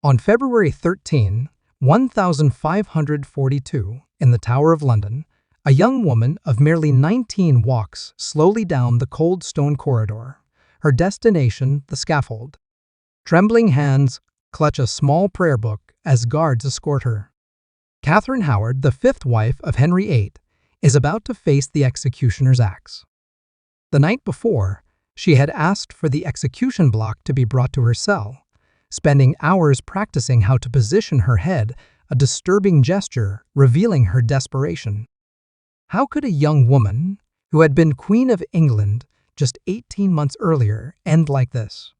On February 13, 1542, in the Tower of London, a young woman of merely 19 walks slowly down the cold stone corridor, her destination the scaffold. Trembling hands clutch a small prayer book as guards escort her. Catherine Howard, the fifth wife of Henry VIII, is about to face the executioner's axe. The night before, she had asked for the execution block to be brought to her cell, spending hours practicing how to position her head, a disturbing gesture revealing her desperation. How could a young woman, who had been Queen of England just 18 months earlier, end like this?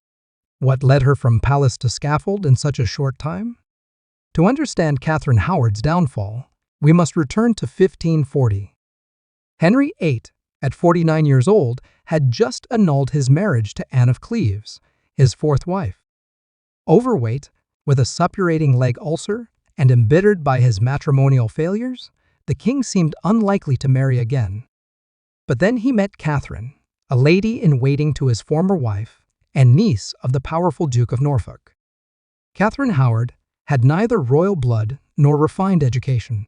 What led her from palace to scaffold in such a short time? To understand Catherine Howard's downfall, we must return to 1540. Henry VIII, at 49 years old, had just annulled his marriage to Anne of Cleves, his fourth wife. Overweight, with a suppurating leg ulcer, and embittered by his matrimonial failures, the king seemed unlikely to marry again. But then he met Catherine, a lady-in-waiting to his former wife and niece of the powerful Duke of Norfolk. Catherine Howard had neither royal blood nor refined education.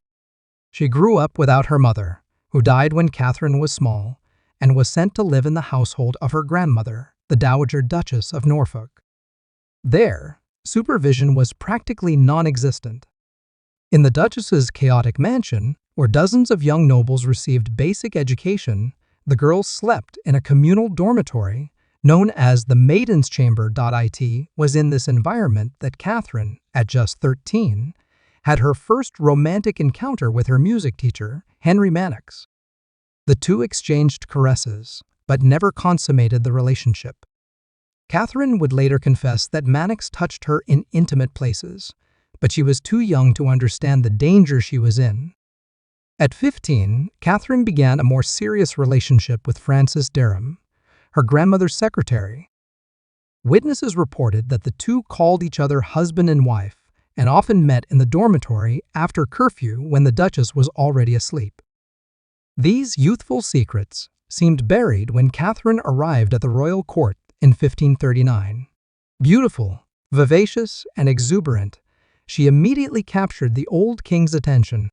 She grew up without her mother, who died when Catherine was small, and was sent to live in the household of her grandmother, the Dowager Duchess of Norfolk. There, supervision was practically non-existent. In the Duchess's chaotic mansion, where dozens of young nobles received basic education, the girls slept in a communal dormitory known as the Maiden's Chamber. It was in this environment that Catherine, at just 13, had her first romantic encounter with her music teacher, Henry VIII. The two exchanged caresses, but never consummated the relationship. Catherine would later confess that Mannix touched her in intimate places, but she was too young to understand the danger she was in. At 15, Catherine began a more serious relationship with Francis Derham, her grandmother's secretary. Witnesses reported that the two called each other husband and wife, and often met in the dormitory after curfew when the Duchess was already asleep. These youthful secrets seemed buried when Catherine arrived at the royal court in 1539. Beautiful, vivacious, and exuberant, she immediately captured the old king's attention.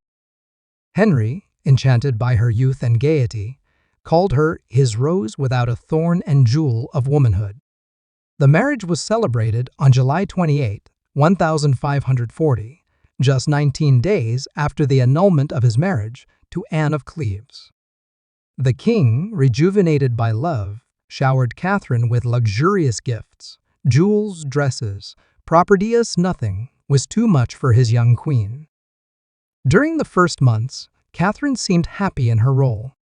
Henry, enchanted by her youth and gaiety, called her his rose without a thorn and jewel of womanhood. The marriage was celebrated on July 28, 1540, just 19 days after the annulment of his marriage to Anne of Cleves. The king, rejuvenated by love, showered Catherine with luxurious gifts. Jewels, dresses, property-as nothing was too much for his young queen. During the first months, Catherine seemed happy in her role.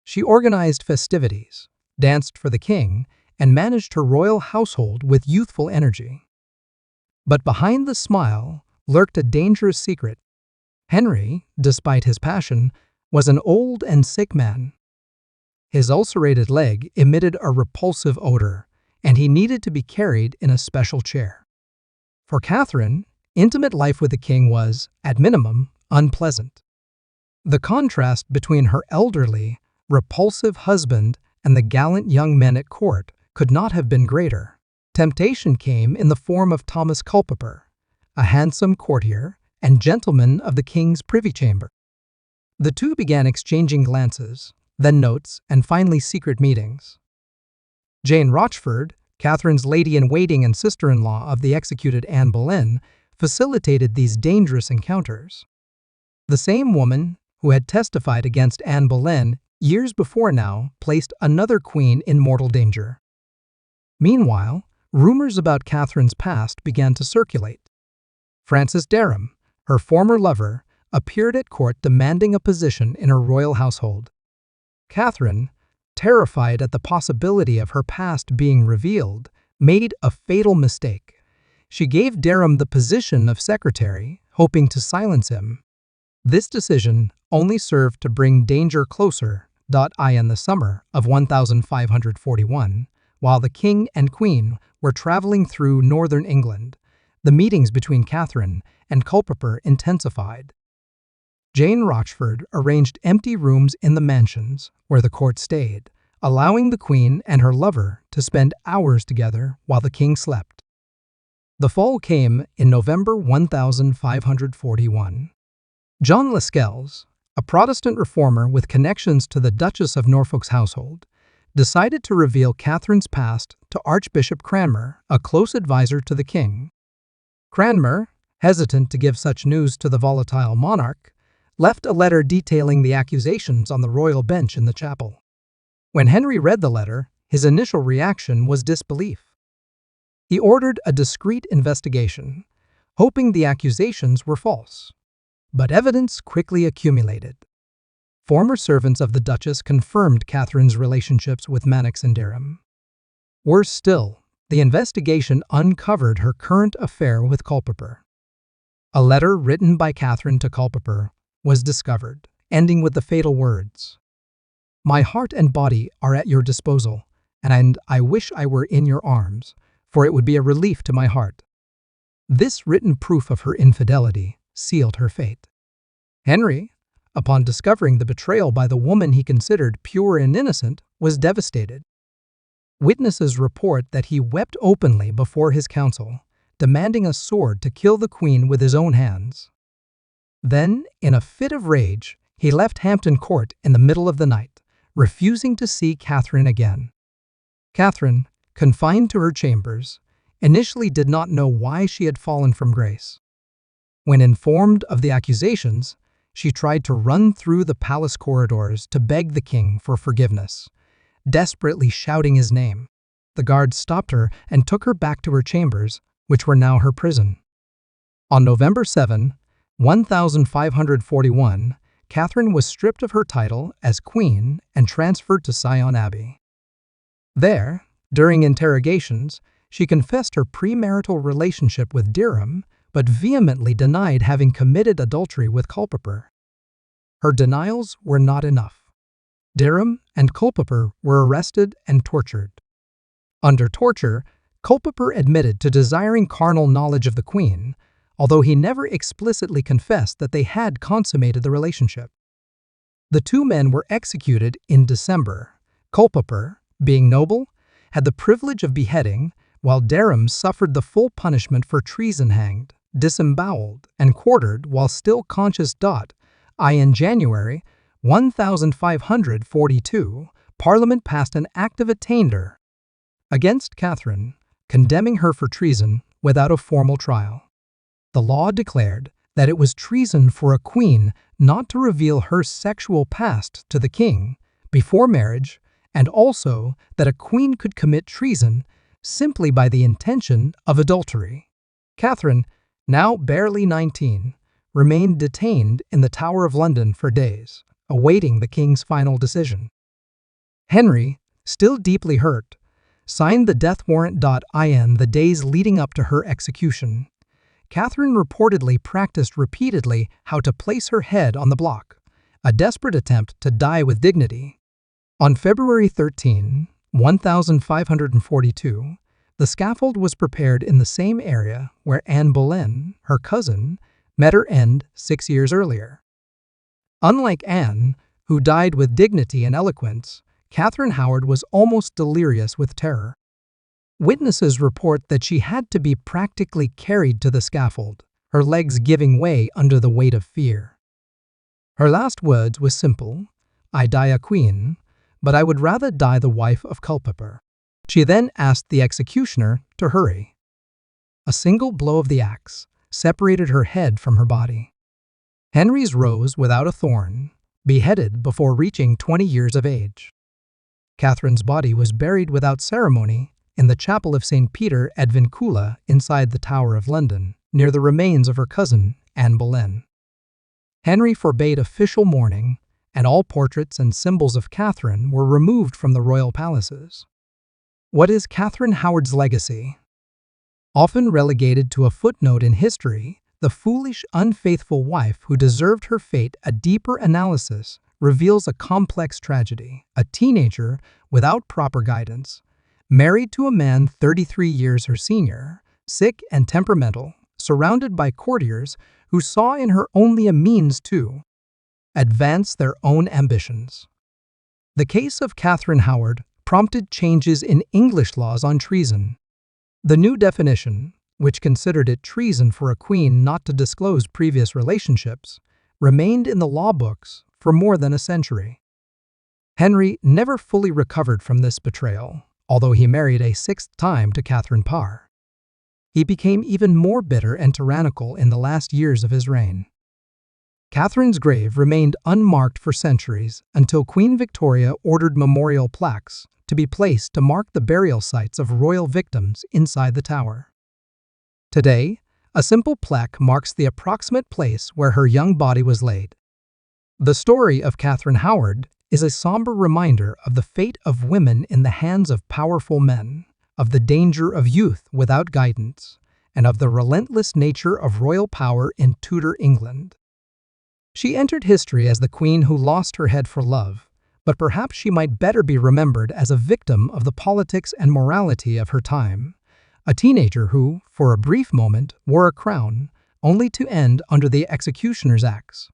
She organized festivities, danced for the king, and managed her royal household with youthful energy. But behind the smile lurked a dangerous secret. Henry, despite his passion, was an old and sick man. His ulcerated leg emitted a repulsive odor, and he needed to be carried in a special chair. For Catherine, intimate life with the king was, at minimum, unpleasant. The contrast between her elderly, repulsive husband and the gallant young men at court could not have been greater. Temptation came in the form of Thomas Culpeper, a handsome courtier and gentleman of the king's privy chamber. The two began exchanging glances, then notes, and finally secret meetings. Jane Rochford, Catherine's lady-in-waiting and sister-in-law of the executed Anne Boleyn, facilitated these dangerous encounters. The same woman who had testified against Anne Boleyn years before now placed another queen in mortal danger. Meanwhile, rumors about Catherine's past began to circulate. Francis Derham, her former lover, appeared at court demanding a position in her royal household. Catherine, terrified at the possibility of her past being revealed, made a fatal mistake. She gave Derham the position of secretary, hoping to silence him. This decision only served to bring danger closer. In the summer of 1541, while the king and queen were traveling through northern England, the meetings between Catherine and Culpeper intensified. Jane Rochford arranged empty rooms in the mansions where the court stayed, allowing the queen and her lover to spend hours together while the king slept. The fall came in November 1541. John Lascelles, a Protestant reformer with connections to the Duchess of Norfolk's household, decided to reveal Catherine's past to Archbishop Cranmer, a close advisor to the king. Cranmer, hesitant to give such news to the volatile monarch, left a letter detailing the accusations on the royal bench in the chapel. When Henry read the letter, his initial reaction was disbelief. He ordered a discreet investigation, hoping the accusations were false. But evidence quickly accumulated. Former servants of the Duchess confirmed Catherine's relationships with Manox and Derham. Worse still, the investigation uncovered her current affair with Culpeper. A letter written by Catherine to Culpeper was discovered, ending with the fatal words, "My heart and body are at your disposal, and I wish I were in your arms, for it would be a relief to my heart." This written proof of her infidelity sealed her fate. Henry, upon discovering the betrayal by the woman he considered pure and innocent, was devastated. Witnesses report that he wept openly before his council, demanding a sword to kill the queen with his own hands. Then, in a fit of rage, he left Hampton Court in the middle of the night, refusing to see Catherine again. Catherine, confined to her chambers, initially did not know why she had fallen from grace. When informed of the accusations, she tried to run through the palace corridors to beg the king for forgiveness, desperately shouting his name. The guards stopped her and took her back to her chambers, which were now her prison. On November 7, 1541, Catherine was stripped of her title as queen and transferred to Sion Abbey. There, during interrogations, she confessed her premarital relationship with Derham, but vehemently denied having committed adultery with Culpeper. Her denials were not enough. Derham and Culpeper were arrested and tortured. Under torture, Culpeper admitted to desiring carnal knowledge of the queen, although he never explicitly confessed that they had consummated the relationship. The two men were executed in December. Culpeper, being noble, had the privilege of beheading, while Derham suffered the full punishment for treason, hanged, disemboweled, and quartered while still conscious. In January 1542, Parliament passed an Act of Attainder against Catherine, condemning her for treason without a formal trial. The law declared that it was treason for a queen not to reveal her sexual past to the king before marriage, and also that a queen could commit treason simply by the intention of adultery. Catherine, now barely 19, remained detained in the Tower of London for days, awaiting the king's final decision. Henry, still deeply hurt, signed the death warrant. In the days leading up to her execution, Catherine reportedly practiced repeatedly how to place her head on the block, a desperate attempt to die with dignity. On February 13, 1542, the scaffold was prepared in the same area where Anne Boleyn, her cousin, met her end 6 years earlier. Unlike Anne, who died with dignity and eloquence, Catherine Howard was almost delirious with terror. Witnesses report that she had to be practically carried to the scaffold, her legs giving way under the weight of fear. Her last words were simple, "I die a queen, but I would rather die the wife of Culpeper." She then asked the executioner to hurry. A single blow of the axe separated her head from her body. Henry's rose without a thorn, beheaded before reaching 20 years of age. Catherine's body was buried without ceremony in the chapel of St. Peter ad Vincula inside the Tower of London, near the remains of her cousin, Anne Boleyn. Henry forbade official mourning, and all portraits and symbols of Catherine were removed from the royal palaces. What is Catherine Howard's legacy? Often relegated to a footnote in history, the foolish, unfaithful wife who deserved her fate, a deeper analysis reveals a complex tragedy. A teenager without proper guidance, married to a man 33 years her senior, sick and temperamental, surrounded by courtiers who saw in her only a means to advance their own ambitions. The case of Catherine Howard prompted changes in English laws on treason. The new definition, which considered it treason for a queen not to disclose previous relationships, remained in the law books for more than a century. Henry never fully recovered from this betrayal, although he married a sixth time to Catherine Parr. He became even more bitter and tyrannical in the last years of his reign. Catherine's grave remained unmarked for centuries until Queen Victoria ordered memorial plaques to be placed to mark the burial sites of royal victims inside the tower. Today, a simple plaque marks the approximate place where her young body was laid. The story of Catherine Howard is a somber reminder of the fate of women in the hands of powerful men, of the danger of youth without guidance, and of the relentless nature of royal power in Tudor England. She entered history as the queen who lost her head for love, but perhaps she might better be remembered as a victim of the politics and morality of her time, a teenager who, for a brief moment, wore a crown, only to end under the executioner's axe.